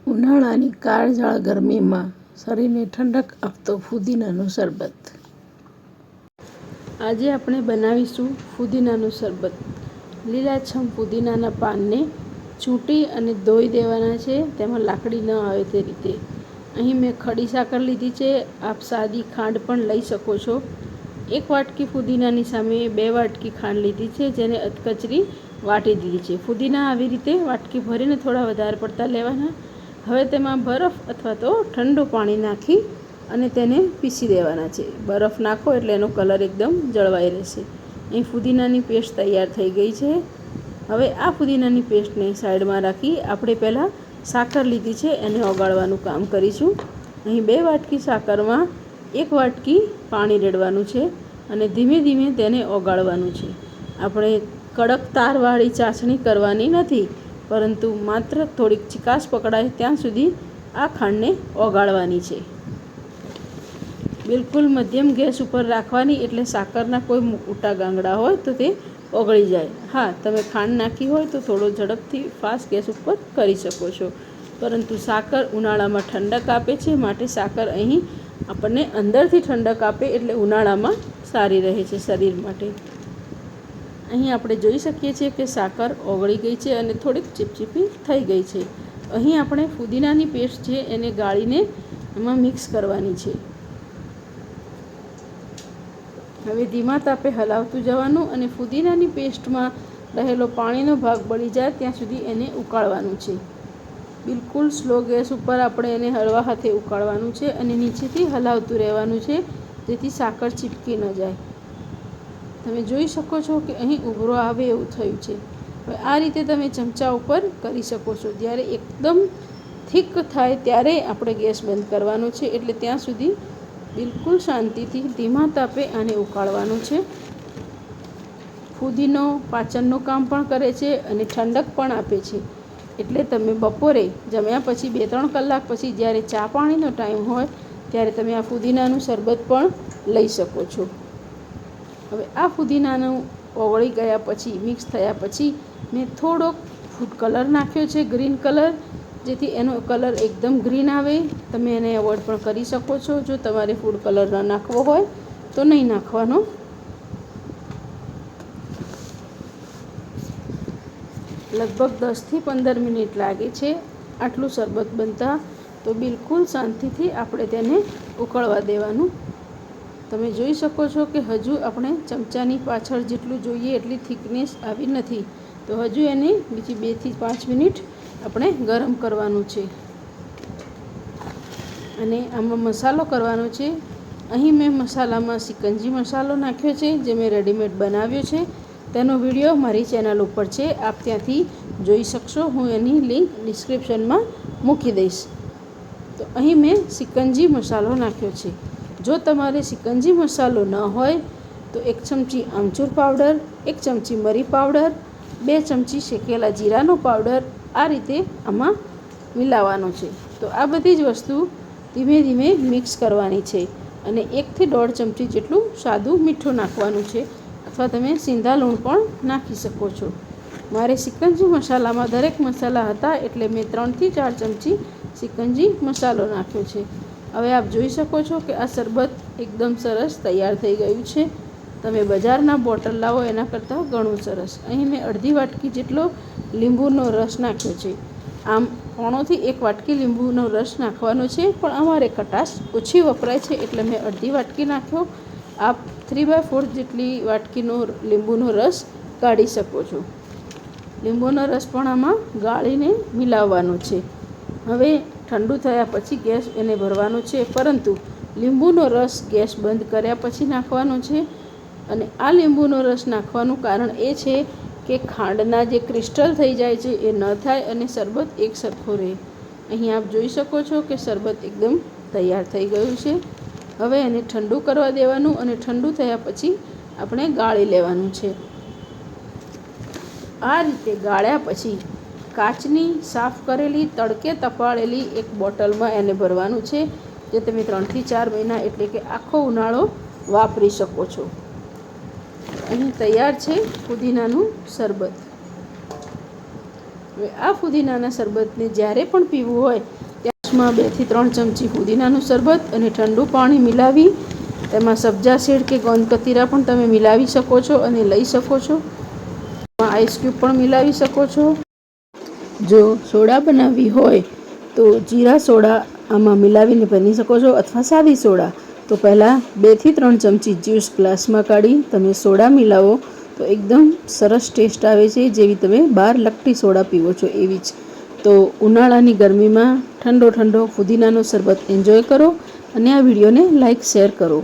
ઉનાળાની કાળઝાળ ગરમીમાં શરીરને ઠંડક આપતો ફુદીનાનું શરબત। આજે આપણે બનાવીશું ફુદીનાનું શરબત। લીલાછમ ફુદીનાના પાનને ચૂંટી અને ધોઈ દેવાના છે, તેમાં લાકડી ન આવે તે રીતે। અહીં મેં ખડી સાકર લીધી છે, આપ સાદી ખાંડ પણ લઈ શકો છો। 1 વાટકી ફુદીનાની સામે 2 વાટકી ખાંડ લીધી છે, જેને અધકચરી વાટી દીધી છે। ફુદીના આવી રીતે વાટકી ભરીને થોડા વધારે પડતા લેવાના। હવે તેમાં બરફ અથવા તો ઠંડુ પાણી નાખી અને તેને પીસી દેવાના છે। બરફ નાખો એટલે એનો કલર એકદમ જળવાઈ રહેશે। અહીં ફુદીનાની પેસ્ટ તૈયાર થઈ ગઈ છે। હવે આ ફુદીનાની પેસ્ટને સાઈડમાં રાખી આપણે પહેલાં સાકર લીધી છે, એને ઓગાળવાનું કામ કરીશું। અહીં 2 વાટકી સાકરમાં 1 વાટકી પાણી રેડવાનું છે અને ધીમે ધીમે તેને ઓગાળવાનું છે। આપણે કડક તારવાળી ચાસણી કરવાની નથી, પરંતુ માત્ર થોડીક ચીકાશ પકડાય ત્યાં સુધી આ ખાંડને ઓગાળવાની છે। બિલકુલ મધ્યમ ગેસ ઉપર રાખવાની, એટલે સાકરના કોઈ મોટા ગાંગડા હોય તો તે ઓગળી જાય। હા, તમે ખાંડ નાખી હોય તો થોડો ઝડપથી ફાસ્ટ ગેસ ઉપર કરી શકો છો, પરંતુ સાકર ઉનાળામાં ઠંડક આપે છે, માટે સાકર અહીં આપણને અંદરથી ઠંડક આપે એટલે ઉનાળામાં સારી રહે છે શરીર માટે। અહીં આપણે જોઈ શકીએ છીએ કે સાકર ઓગળી ગઈ છે અને થોડીક ચીપચીપી થઈ ગઈ છે। અહીં આપણે ફુદીનાની પેસ્ટ છે એને ગાળીને એમાં મિક્સ કરવાની છે। હવે ધીમા તાપે હલાવતું જવાનું અને ફુદીનાની પેસ્ટમાં રહેલો પાણીનો ભાગ બળી જાય ત્યાં સુધી એને ઉકાળવાનું છે। બિલકુલ સ્લો ગેસ ઉપર આપણે એને હળવા હાથે ઉકાળવાનું છે અને નીચેથી હલાવતું રહેવાનું છે, જેથી સાકર ચીપકી ન જાય। તમે જોઈ શકો છો કે અહીં ઉભરો આવે એવું થયું છે। હવે આ રીતે તમે ચમચા ઉપર કરી શકો છો। જ્યારે એકદમ થીક થાય ત્યારે આપણે ગેસ બંધ કરવાનો છે, એટલે ત્યાં સુધી બિલકુલ શાંતિથી ધીમા તાપે આને ઉકાળવાનું છે। ફુદીનો પાચનનું કામ પણ કરે છે અને ઠંડક પણ આપે છે, એટલે તમે બપોરે જમ્યા પછી 2-3 કલાક પછી જ્યારે ચા પાણીનો ટાઈમ હોય ત્યારે તમે આ ફુદીનાનું શરબત પણ લઈ શકો છો। હવે આ ફુદીનાનું ઓગળી ગયા પછી, મિક્સ થયા પછી મેં થોડોક ફૂડ કલર નાખ્યો છે, ગ્રીન કલર, જેથી એનો કલર એકદમ ગ્રીન આવે। તમે એને એવોઇડ પણ કરી શકો છો, જો તમારે ફૂડ કલર ન નાખવો હોય તો નહીં નાખવાનો। લગભગ 10થી 15 મિનિટ લાગે છે આટલું શરબત બનતા, તો બિલકુલ શાંતિથી આપણે તેને ઉકળવા દેવાનું। તમે જોઈ શકો છો કે હજુ આપણે ચમચાની પાછળ જેટલું જોઈએ એટલી થિકનેસ આવી નથી, તો હજુ એને બીજી 2 થી 5 મિનિટ આપણે ગરમ કરવાનું છે અને આમાં મસાલો કરવાનો છે। અહીં મેં મસાલામાં સિકંજી મસાલો નાખ્યો છે, જે મેં રેડીમેડ બનાવ્યો છે। તેનો વિડીયો મારી ચેનલ ઉપર છે, આપ ત્યાંથી જોઈ શકશો। હું એની લિંક ડિસ્ક્રિપ્શનમાં મૂકી દઈશ। તો અહીં મેં સિકંજી મસાલો નાખ્યો છે। જો તમારે સિકંજી મસાલો ન હોય તો 1 ચમચી આમચૂર પાવડર, 1 ચમચી મરી પાવડર, 2 ચમચી શેકેલા જીરાનો પાવડર આ રીતે આમાં મિલાવવાનો છે। તો આ બધી જ વસ્તુ ધીમે ધીમે મિક્સ કરવાની છે અને 1 થી 1.5 ચમચી જેટલું સાદું મીઠું નાખવાનું છે, અથવા તમે સિંધા લૂણ પણ નાખી શકો છો। મારે સિકંજી મસાલામાં દરેક મસાલા હતા એટલે મેં 3 થી 4 ચમચી સિકંજી મસાલો નાખ્યો છે। હવે આપ જોઈ શકો છો કે આ શરબત એકદમ સરસ તૈયાર થઈ ગયું છે। તમે બજારના બોટલ લાવો એના કરતાં ઘણું સરસ। અહીં મેં અડધી વાટકી જેટલો લીંબુનો રસ નાખ્યો છે। આમ 1.5 થી 1 વાટકી લીંબુનો રસ નાખવાનો છે, પણ અમારે ખટાશ ઓછી વપરાય છે એટલે મેં અડધી વાટકી નાખ્યો। આપ 3/4 જેટલી વાટકીનો લીંબુનો રસ કાઢી શકો છો। લીંબુનો રસ પણ આમાં ગાળીને મિલાવવાનો છે। હવે ઠંડુ થયા પછી ગેસ એને ભરવાનો છે, પરંતુ લીંબુનો રસ ગેસ બંધ કર્યા પછી નાખવાનો છે। અને આ લીંબુનો રસ નાખવાનું કારણ એ છે કે ખાંડના જે ક્રિસ્ટલ થઈ જાય છે એ ન થાય અને શરબત એક સરખો રહે। અહીં આપ જોઈ શકો છો કે શરબત એકદમ તૈયાર થઈ ગયું છે। હવે એને ઠંડુ કરવા દેવાનું અને ઠંડુ થયા પછી આપણે ગાળી લેવાનું છે। આ રીતે ગાળ્યા પછી કાચની સાફ કરેલી તડકે તપાળેલી એક બોટલમાં એને ભરવાનું છે, જે તમે 3 થી 4 મહિના એટલે કે આખો ઉનાળો વાપરી શકો છો। અહીં તૈયાર છે ફુદીનાનું શરબત। હવે આ ફુદીનાના શરબતને જ્યારે પણ પીવું હોય ત્યારમાં 2 થી 3 ચમચી ફુદીનાનું શરબત અને ઠંડુ પાણી મિલાવી તેમાં સબ્જા સીડ કે ગોંદ કતીરા પણ તમે મિલાવી શકો છો અને લઈ શકો છો. આઈસ ક્યુબ પણ મિલાવી શકો છો. જો સોડા બનાવવી હોય તો જીરા સોડા આમાં મિલાવીને બની શકો છો અથવા સાદી સોડા. તો પહેલાં 2 થી 3 ચમચી જ્યુસ ગ્લાસમાં કાઢી તમે સોડા મિલાવો તો એકદમ સરસ ટેસ્ટ આવે છે, જેવી તમે બહાર લકટી સોડા પીવો છો એવી જ. તો ઉનાળાની ગરમીમાં ઠંડો ફુદીનાનો શરબત એન્જોય કરો અને આ વિડીયોને લાઈક શેર કરો.